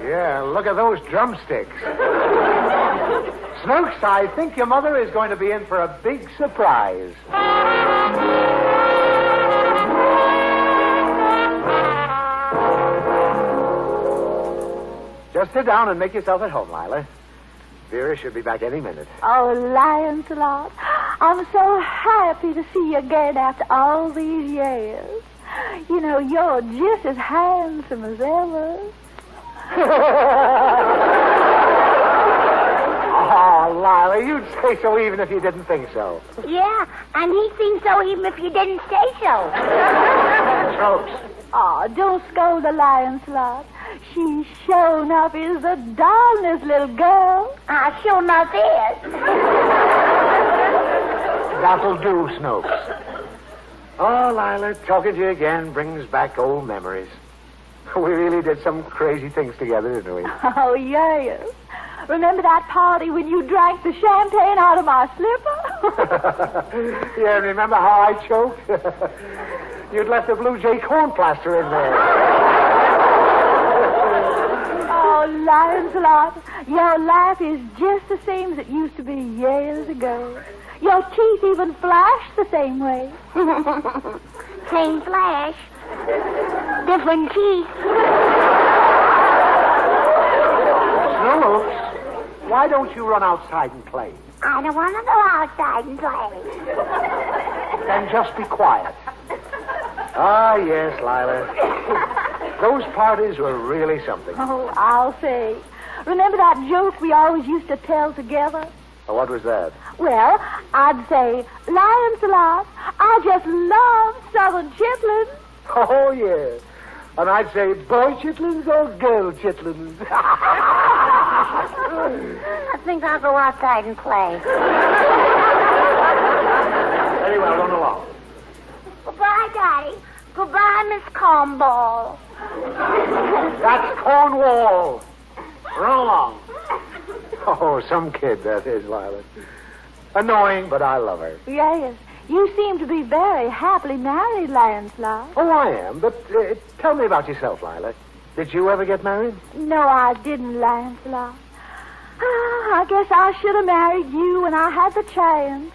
Yeah, look at those drumsticks. Snooks, I think your mother is going to be in for a big surprise. Just sit down and make yourself at home, Lila. Vera should be back any minute. Oh, Lancelot, I'm so happy to see you again after all these years. You know, you're just as handsome as ever. Oh, Lila, you'd say so even if you didn't think so. Yeah, and he'd think so even if you didn't say so. Snooks. Oh, don't scold the Lancelot. She's shown up is the darndest little girl. Sure enough is. That'll do, Snooks. Oh, Lila, talking to you again brings back old memories. We really did some crazy things together, didn't we? Oh, yes. Remember that party when you drank the champagne out of my slipper? Yeah, remember how I choked? You'd left a Blue Jay corn plaster in there. Oh, Lancelot, your laugh is just the same as it used to be years ago. Your teeth even flash the same way. Same flash. Different teeth. Snooks, why don't you run outside and play? I don't want to go outside and play. Then just be quiet. Ah, yes, Lila. Those parties were really something. Oh, I'll say. Remember that joke we always used to tell together? What was that? Well, I'd say, Lancelot, I just love Southern chitlins. Oh, yeah. And I'd say, boy chitlins or girl chitlins? I think I'll go outside and play. Very well, run along. Goodbye, Daddy. Goodbye, Miss Cornball. That's Cornwall. Run along. Oh, some kid that is, Lila. Annoying, but I love her. Yes, you seem to be very happily married, Lancelot. Oh, I am, but tell me about yourself, Lila. Did you ever get married? No, I didn't, Lancelot. I guess I should have married you when I had the chance.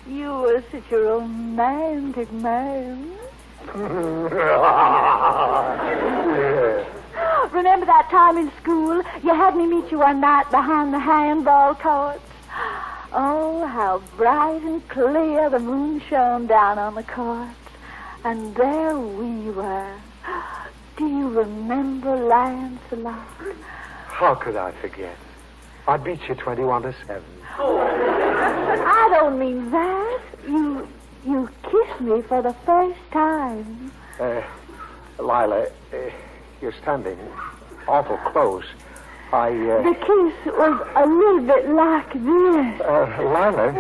You were such a romantic man. Remember that time in school you had me meet you one night behind the handball courts? Oh, how bright and clear the moon shone down on the courts. And there we were. Do you remember, Lancelot? How could I forget? I beat you 21-7. I don't mean that. You kissed me for the first time. Lila, you're standing awful close. The kiss was a little bit like this. Lila?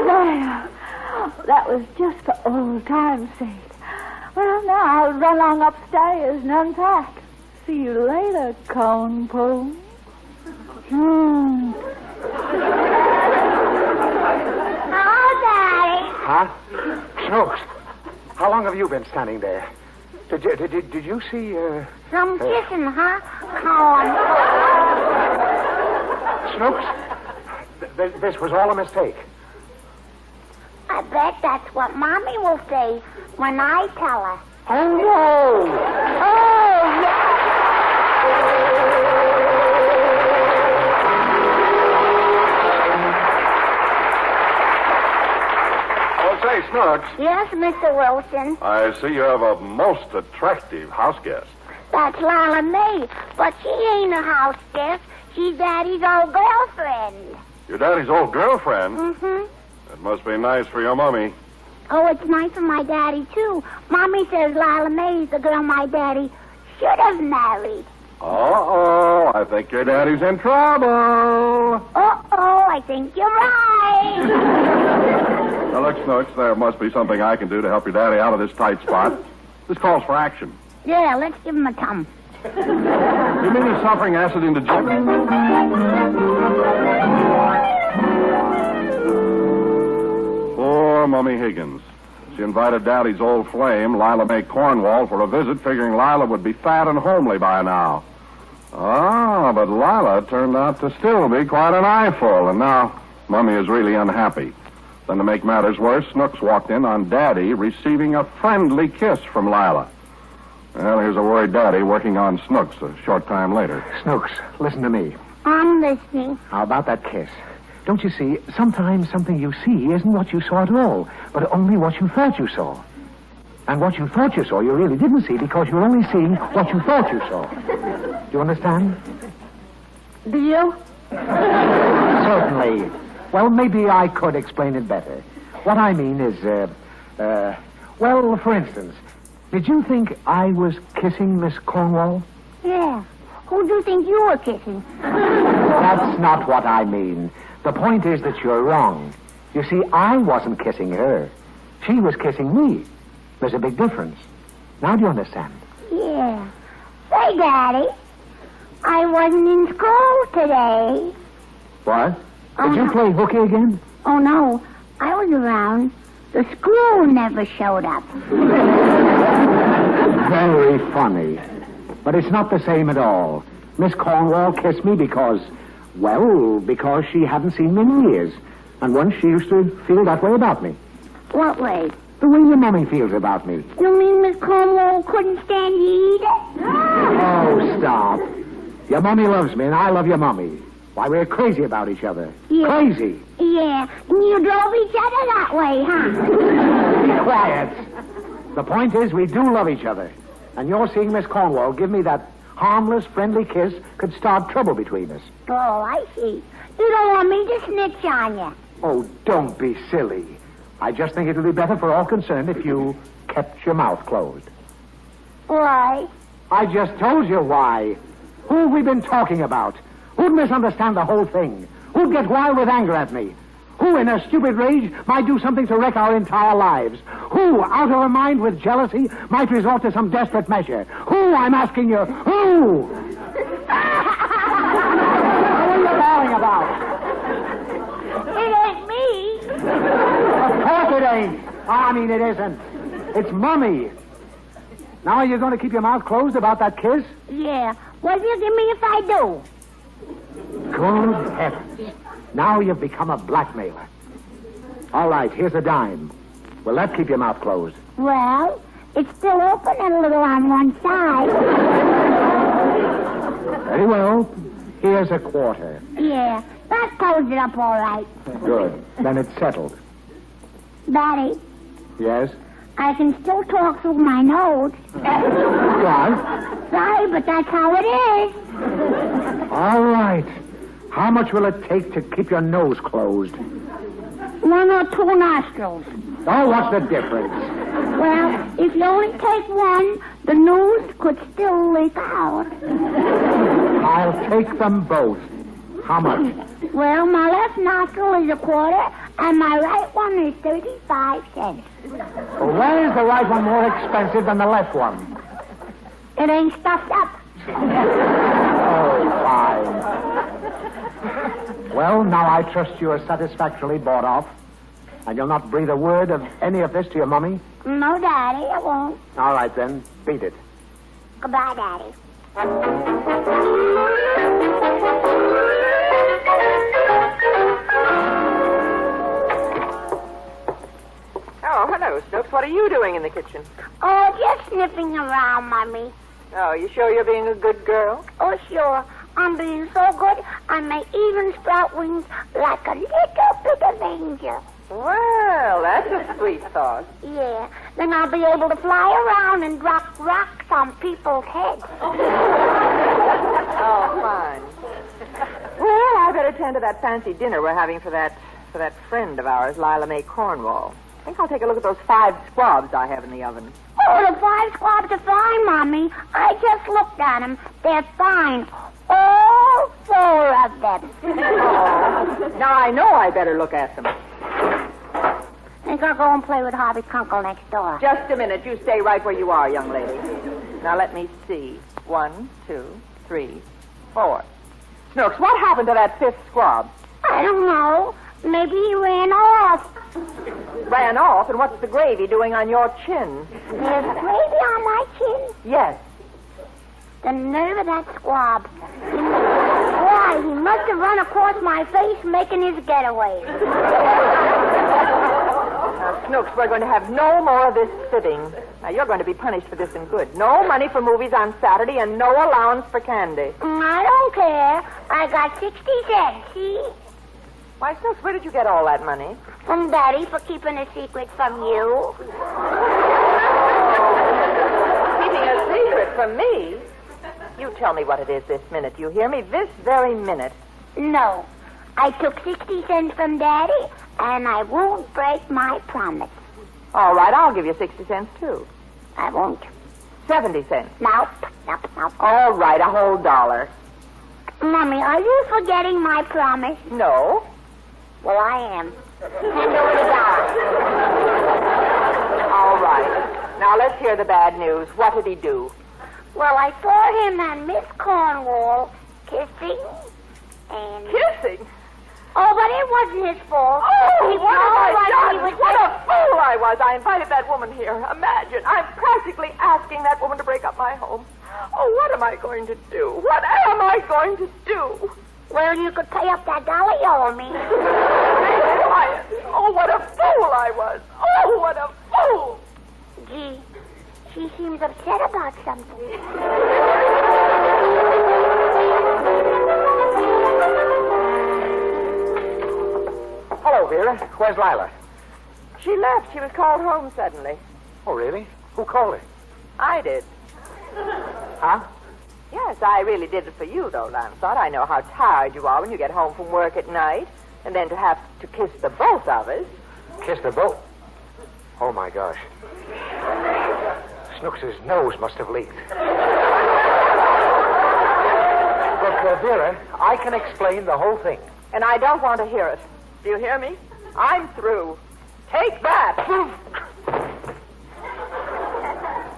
There. That was just for old time's sake. Well, now I'll run along upstairs and unpack. See you later, cone pone. Oh, Daddy. Huh? Snooks, how long have you been standing there? Did you see, Some kissing, huh? Corn. Snooks, this was all a mistake. I bet that's what Mommy will say when I tell her. Oh, no! Oh, no! Say, Snooks. Yes, Mr. Wilson. I see you have a most attractive house guest. That's Lila Mae, but she ain't a house guest. She's Daddy's old girlfriend. Your daddy's old girlfriend? Mm-hmm. That must be nice for your mommy. Oh, it's nice for my daddy, too. Mommy says Lila Mae's the girl my daddy should have married. Uh-oh, I think your daddy's in trouble. Uh-oh, I think you're right. Now, look, Snooks, there must be something I can do to help your daddy out of this tight spot. This calls for action. Yeah, let's give him a thumb. You mean he's suffering acid indigestion? Poor Mummy Higgins. She invited Daddy's old flame, Lila Mae Cornwall, for a visit, figuring Lila would be fat and homely by now. Ah, but Lila turned out to still be quite an eyeful, and now Mummy is really unhappy. Then, to make matters worse, Snooks walked in on Daddy receiving a friendly kiss from Lila. Well, here's a worried Daddy working on Snooks a short time later. Snooks, listen to me. I'm listening. How about that kiss? Don't you see, sometimes something you see isn't what you saw at all, but only what you thought you saw. And what you thought you saw, you really didn't see because you're only seeing what you thought you saw. Do you understand? Do you? Certainly. Well, maybe I could explain it better. What I mean is, well, for instance, did you think I was kissing Miss Cornwall? Yeah. Who do you think you were kissing? That's not what I mean. The point is that you're wrong. You see, I wasn't kissing her. She was kissing me. There's a big difference. Now do you understand? Yeah. Say, Daddy, I wasn't in school today. What? Did you play hooky again? Oh, no. I was around. The school never showed up. Very funny. But it's not the same at all. Miss Cornwall kissed me because she hadn't seen me in years. And once she used to feel that way about me. What way? The way your mommy feels about me. You mean Miss Cornwall couldn't stand you either? Oh, stop. Your mommy loves me, and I love your mommy. Why, we're crazy about each other. Yeah. Crazy. Yeah. And you drove each other that way, huh? Be quiet. The point is, we do love each other. And your seeing Miss Cornwall give me that harmless, friendly kiss could start trouble between us. Oh, I see. You don't want me to snitch on you. Oh, don't be silly. I just think it would be better for all concerned if you kept your mouth closed. Why? I just told you why. Who have we been talking about? Who'd misunderstand the whole thing? Who'd get wild with anger at me? Who, in a stupid rage, might do something to wreck our entire lives? Who, out of her mind with jealousy, might resort to some desperate measure? Who, I'm asking you, who? What are you calling about? It ain't me. Of course it ain't. I mean, it isn't. It's Mummy. Now are you going to keep your mouth closed about that kiss? Yeah. What will you give me if I do? Good heavens. Now you've become a blackmailer. All right, here's a dime. Will that keep your mouth closed? Well, it's still open a little on one side. Very well. Here's a quarter. Yeah, that closed it up all right. Good. Then it's settled. Daddy, Yes? I can still talk through my nose. What? Sorry, but that's how it is. All right. How much will it take to keep your nose closed? 1 or 2 nostrils. Oh, what's the difference? Well, if you only take one, the nose could still leak out. I'll take them both. How much? Well, my left nostril is a quarter, and my right one is 35 cents. Well, why is the right one more expensive than the left one? It ain't stuffed up. Oh, fine. Well, now I trust you are satisfactorily bought off. And you'll not breathe a word of any of this to your mummy? No, Daddy, I won't. All right, then. Beat it. Goodbye, Daddy. Oh, hello, Snooks. What are you doing in the kitchen? Oh, just sniffing around, Mommy. Oh, you sure you're being a good girl? Oh, sure. I'm being so good, I may even sprout wings like a little bit of angel. Well, that's a sweet thought. Yeah, then I'll be able to fly around and drop rocks on people's heads. Oh, fine. Well, I better tend to that fancy dinner we're having for that friend of ours, Lila Mae Cornwall. I think I'll take a look at those 5 squabs I have in the oven. Oh, the 5 squabs are fine, Mommy. I just looked at them. They're fine. All 4 of them. Oh, now I know I better look at them. Think I'll go and play with Harvey's uncle next door. Just a minute. You stay right where you are, young lady. Now, let me see. 1, 2, 3, 4. Snooks, what happened to that 5th squab? I don't know. Maybe he ran off. Ran off? And what's the gravy doing on your chin? There's gravy on my chin? Yes. The nerve of that squab. Why, he must have run across my face making his getaway. Now, Snooks, we're going to have no more of this sitting. Now, you're going to be punished for this in good. No money for movies on Saturday and no allowance for candy. I don't care. I got 60 cents, see? Why, Snooks, where did you get all that money? From Daddy for keeping a secret from you. Keeping a secret from me? You tell me what it is this minute. You hear me? This very minute. No. I took 60 cents from Daddy, and I won't break my promise. All right, I'll give you 60 cents, too. I won't. 70 cents. Nope. All right, a whole $1. Mommy, are you forgetting my promise? No. Well, I am. Hand over the dollar. All right. Now let's hear the bad news. What did he do? Well, I saw him and Miss Cornwall kissing and... Kissing? Oh, but it wasn't his fault. Oh, He what have all I right, done? he was What just- a fool I was. I invited that woman here. Imagine, I'm practically asking that woman to break up my home. Oh, what am I going to do? What am I going to do? Well, you could pay up that dollar you owe me. Be quiet. Oh, what a fool I was. Oh, what a fool. Gee, she seems upset about something. Hello, Vera. Where's Lila? She left. She was called home suddenly. Oh, really? Who called her? I did. Huh? Yes, I really did it for you, though, Lancelot. I know how tired you are when you get home from work at night. And then to have to kiss the both of us. Kiss the boat. Oh, my gosh. Snooks' nose must have leaked. Look, Vera, I can explain the whole thing. And I don't want to hear it. Do you hear me? I'm through. Take that!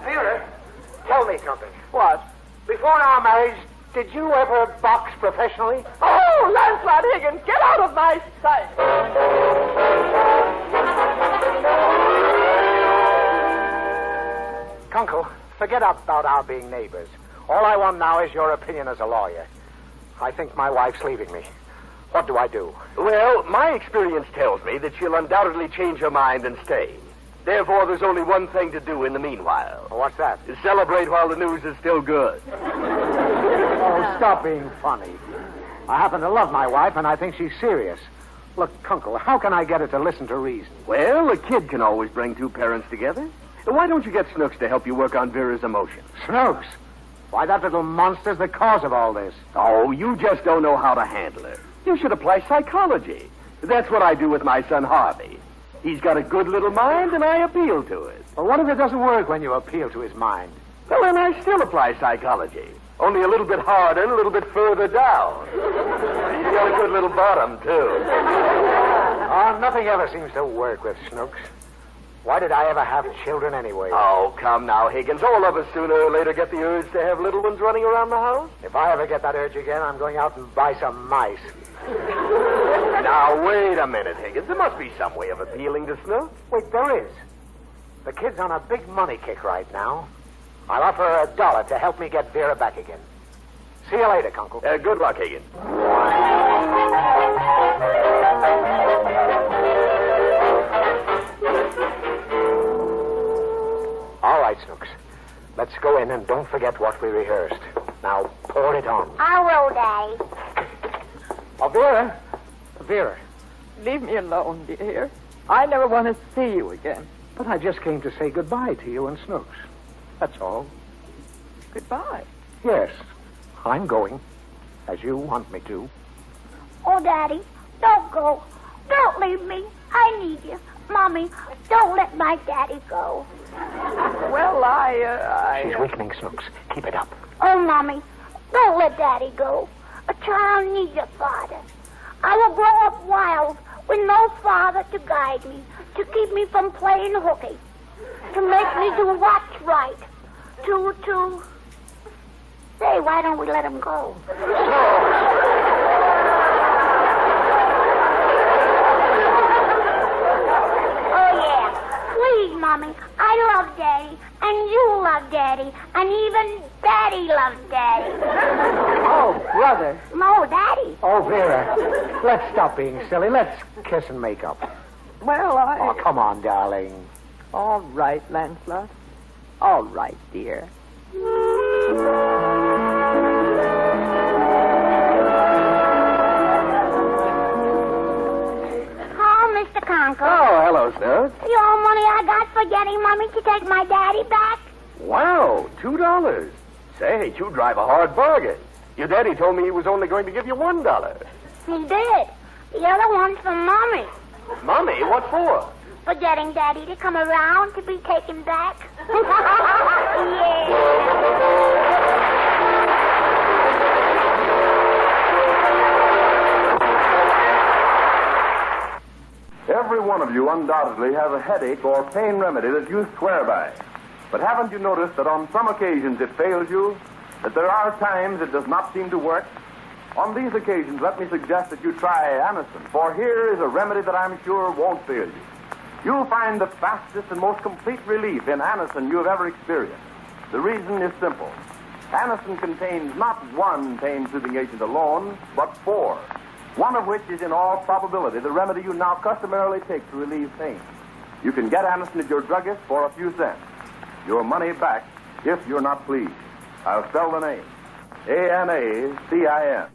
Vera, tell me something. What? Before our marriage, did you ever box professionally? Oh, Lancelot Higgins, get out of my sight! Kunkel, forget about our being neighbors. All I want now is your opinion as a lawyer. I think my wife's leaving me. What do I do? Well, my experience tells me that she'll undoubtedly change her mind and stay. Therefore, there's only one thing to do in the meanwhile. What's that? To celebrate while the news is still good. Oh, stop being funny. I happen to love my wife, and I think she's serious. Look, Kunkel, how can I get her to listen to reason? Well, a kid can always bring two parents together. Why don't you get Snooks to help you work on Vera's emotions? Snooks? Why, that little monster's the cause of all this. Oh, you just don't know how to handle her. You should apply psychology. That's what I do with my son Harvey. He's got a good little mind, and I appeal to it. Well, what if it doesn't work when you appeal to his mind? Well, then I still apply psychology. Only a little bit harder and a little bit further down. He's got a good little bottom, too. Oh, nothing ever seems to work with Snooks. Why did I ever have children anyway? Oh, come now, Higgins. All of us sooner or later get the urge to have little ones running around the house. If I ever get that urge again, I'm going out and buy some mice. Now, wait a minute, Higgins. There must be some way of appealing to Snooks. Wait, there is. The kid's on a big money kick right now. I'll offer her $1 to help me get Vera back again. See you later, Kunkel. Good luck, Higgins. All right, Snooks. Let's go in and don't forget what we rehearsed. Now, pour it on. I will, Daddy. Oh, Vera. Vera. Leave me alone, dear. I never want to see you again. But I just came to say goodbye to you and Snooks. That's all. Goodbye. Yes, I'm going, as you want me to. Oh, Daddy, don't go. Don't leave me. I need you. Mommy, don't let my daddy go. Well, She's weakening, Snooks. Keep it up. Oh, Mommy, don't let Daddy go. A child needs a father. I will grow up wild with no father to guide me, to keep me from playing hooky, to make me do what's right, to... Say, why don't we let him go? Oh, yeah. Please, Mommy, I love Daddy, and you love Daddy, and even Daddy loves Daddy. Oh, brother. No, Daddy. Oh, Vera, let's stop being silly. Let's kiss and make up. well, Oh, come on, darling. All right, Lancelot. All right, dear. Oh, Mr. Conkle. Oh, hello, Snooks. The old money I got for getting Mommy to take my daddy back? Wow, $2. Say, you drive a hard bargain. Your daddy told me he was only going to give you $1. He did. The other one's for Mommy. Mommy, what for? For getting Daddy to come around to be taken back. Yeah. undoubtedly have a headache or pain remedy that you swear by. But haven't you noticed that on some occasions it fails you? That there are times it does not seem to work? On these occasions, let me suggest that you try Anacin, for here is a remedy that I'm sure won't fail you. You'll find the fastest and most complete relief in Anacin you have ever experienced. The reason is simple. Anacin contains not one pain-soothing agent alone, but 4, one of which is in all probability the remedy you now customarily take to relieve pain. You can get Anacin at your druggist for a few cents. Your money back if you're not pleased. I'll spell the name. Anacin.